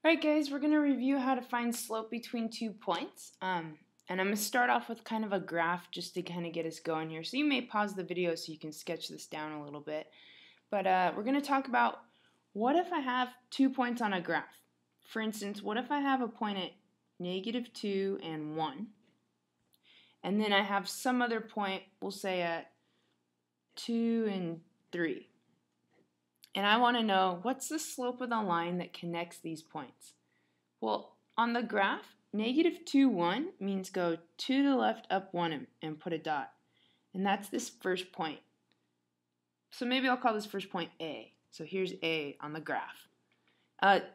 Alright guys, we're going to review how to find slope between 2 points. And I'm going to start off with kind of a graph just to kind of get us going here. So you may pause the video so you can sketch this down a little bit. But we're going to talk about what if I have 2 points on a graph. For instance, what if I have a point at -2 and 1. And then I have some other point, we'll say at 2 and 3. And I want to know what's the slope of the line that connects these points. Well, on the graph, -2, 1 means go to the left, up 1, and put a dot. And that's this first point. So maybe I'll call this first point A. So here's A on the graph.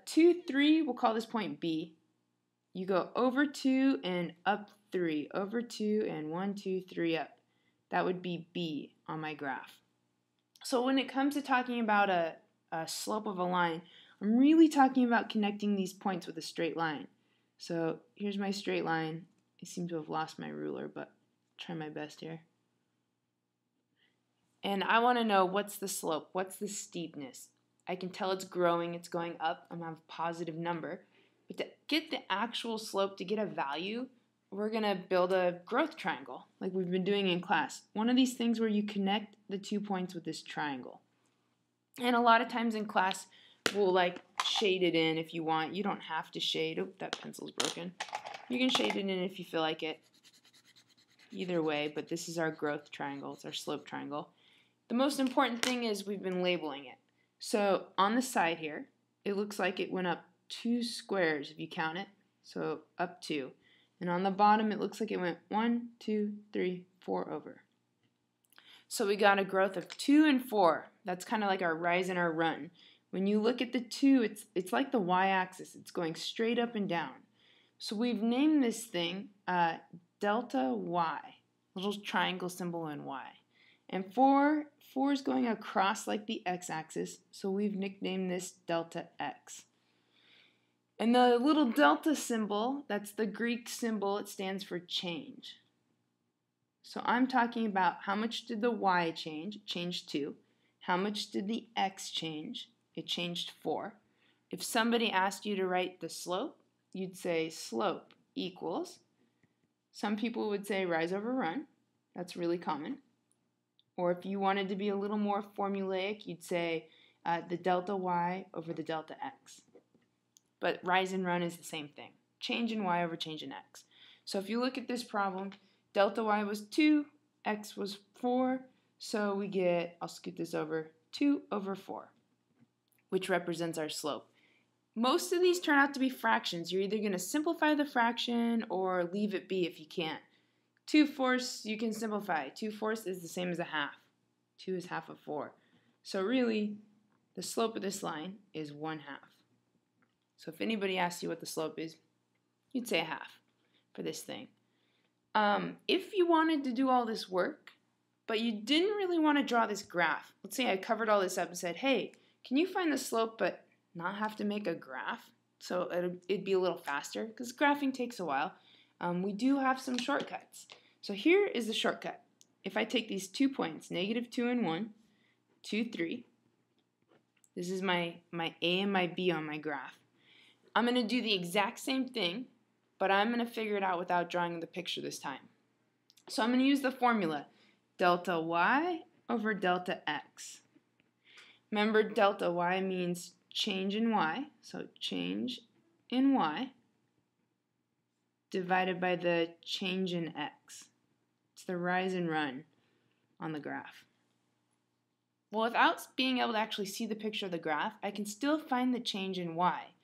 2, 3, we'll call this point B. You go over 2 and up 3. Over 2 and 1, 2, 3 up. That would be B on my graph. So when it comes to talking about a slope of a line, I'm really talking about connecting these points with a straight line. So here's my straight line. I seem to have lost my ruler, but I'll try my best here. And I want to know what's the slope, what's the steepness. I can tell it's growing, it's going up, I'm going to have a positive number. But to get the actual slope, to get a value, we're going to build a growth triangle like we've been doing in class. One of these things where you connect the 2 points with this triangle. And a lot of times in class, we'll like shade it in if you want. You don't have to shade. Oh, that pencil's broken. You can shade it in if you feel like it. Either way, but this is our growth triangle. It's our slope triangle. The most important thing is we've been labeling it. So on the side here, it looks like it went up 2 squares if you count it. So up 2. And on the bottom, it looks like it went 1, 2, 3, 4 over. So we got a growth of 2 and 4. That's kind of like our rise and our run. When you look at the 2, it's like the y-axis. It's going straight up and down. So we've named this thing delta y, little triangle symbol in y. And 4 is going across like the x-axis, so we've nicknamed this delta x. And the little delta symbol, that's the Greek symbol, it stands for change. So I'm talking about how much did the y change? It changed 2. How much did the x change? It changed 4. If somebody asked you to write the slope, you'd say slope equals. Some people would say rise over run. That's really common. Or if you wanted to be a little more formulaic, you'd say the delta y over the delta x. But rise and run is the same thing. Change in y over change in x. So if you look at this problem, delta y was 2, x was 4, so we get, I'll scoot this over, 2 over 4, which represents our slope. Most of these turn out to be fractions. You're either going to simplify the fraction or leave it be if you can't. 2/4 you can simplify. 2/4 is the same as a half. 2 is half of 4. So really, the slope of this line is 1/2. So if anybody asks you what the slope is, you'd say 1/2 for this thing. If you wanted to do all this work, but you didn't really want to draw this graph, let's say I covered all this up and said, hey, can you find the slope but not have to make a graph? So it'd be a little faster because graphing takes a while. We do have some shortcuts. So here is the shortcut. If I take these 2 points, -2 and 1, 2, 3, this is my A and my B on my graph. I'm going to do the exact same thing, but I'm going to figure it out without drawing the picture this time. So I'm going to use the formula, delta y over delta x. Remember, delta y means change in y, so change in y divided by the change in x. It's the rise and run on the graph. Well, without being able to actually see the picture of the graph, I can still find the change in y.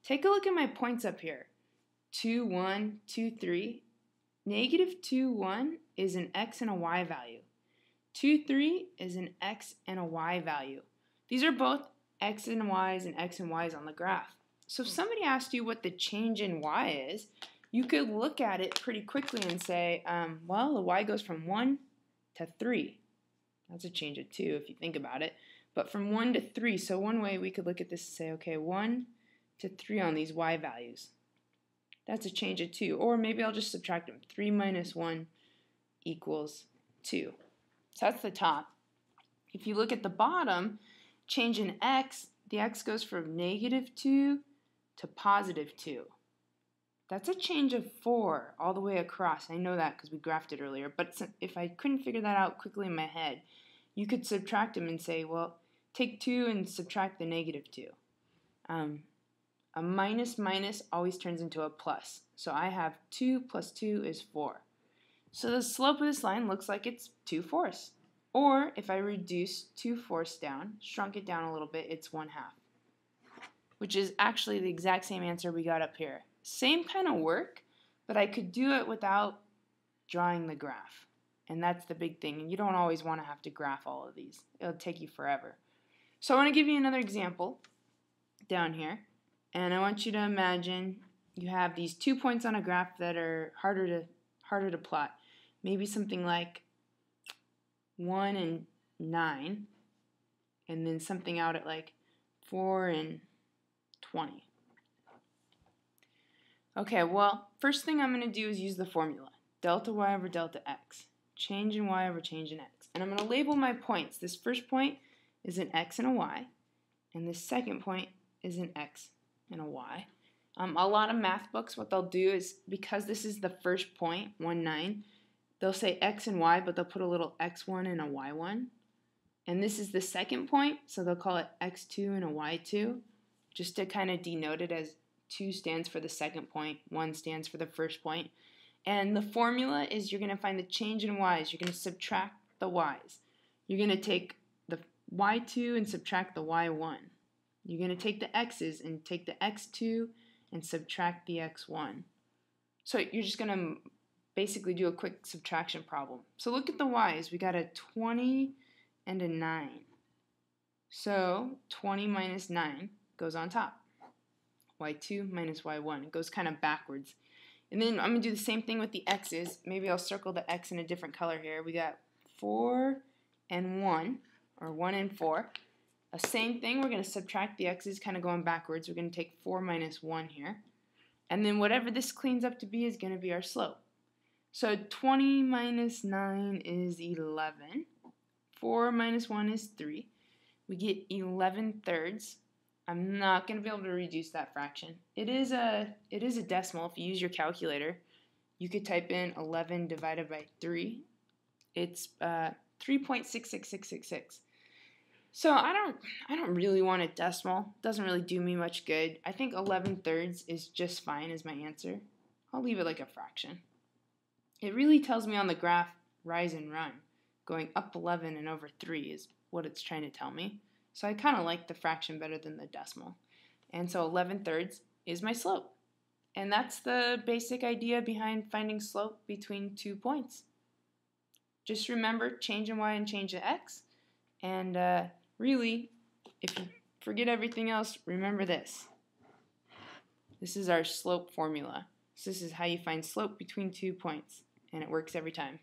Take a look at my points up here. 2, 1, 2, 3. -2, 1 is an x and a y value. 2, 3 is an x and a y value. These are both x and y's and x and y's on the graph. So if somebody asked you what the change in y is, you could look at it pretty quickly and say, well, the y goes from 1 to 3. That's a change of 2 if you think about it. But from 1 to 3, so one way we could look at this and say, okay, 1 to 3 on these y values. That's a change of 2. Or maybe I'll just subtract them. 3 minus 1 equals 2. So that's the top. If you look at the bottom, change in x, the x goes from -2 to positive 2. That's a change of 4 all the way across. I know that because we graphed it earlier. But if I couldn't figure that out quickly in my head, you could subtract them and say, well, take 2 and subtract the negative 2. A minus minus always turns into a plus. So I have 2 plus 2 is 4. So the slope of this line looks like it's 2/4. Or if I reduce 2/4 down, shrunk it down a little bit, it's 1/2. Which is actually the exact same answer we got up here. Same kind of work, but I could do it without drawing the graph. And that's the big thing. And you don't always want to have to graph all of these. It'll take you forever. So I want to give you another example down here. And I want you to imagine you have these 2 points on a graph that are harder to plot. Maybe something like 1 and 9, and then something out at like 4 and 20. Okay, well, first thing I'm going to do is use the formula. Delta y over delta x. Change in y over change in x. And I'm going to label my points. This first point is an x and a y. And this second point is an x and a y. A lot of math books, what they'll do is, because this is the first point, 1, 9, they'll say x and y, but they'll put a little x1 and a y1. And this is the second point, so they'll call it x2 and a y2, just to kind of denote it as 2 stands for the second point, 1 stands for the first point. And the formula is you're going to find the change in y's. You're going to subtract the y's. You're going to take the y2 and subtract the y1. You're going to take the x's and take the x2 and subtract the x1. So you're just going to basically do a quick subtraction problem. So look at the y's. We got a 20 and a 9. So 20 minus 9 goes on top. y2 minus y1. It goes kind of backwards. And then I'm going to do the same thing with the x's. Maybe I'll circle the x in a different color here. We got 4 and 1, or 1 and 4. The same thing, we're going to subtract the x's, kind of going backwards. We're going to take 4 minus 1 here. And then whatever this cleans up to be is going to be our slope. So 20 minus 9 is 11. 4 minus 1 is 3. We get 11 thirds. I'm not going to be able to reduce that fraction. It is a decimal. If you use your calculator, you could type in 11 divided by 3. It's 3.66666. So I don't really want a decimal. It doesn't really do me much good. I think 11 thirds is just fine as my answer. I'll leave it like a fraction. It really tells me on the graph rise and run. Going up 11 and over 3 is what it's trying to tell me. So I kind of like the fraction better than the decimal. And so 11 thirds is my slope. And that's the basic idea behind finding slope between 2 points. Just remember change in y and change in x. And really, if you forget everything else, remember this. This is our slope formula. So this is how you find slope between 2 points. And it works every time.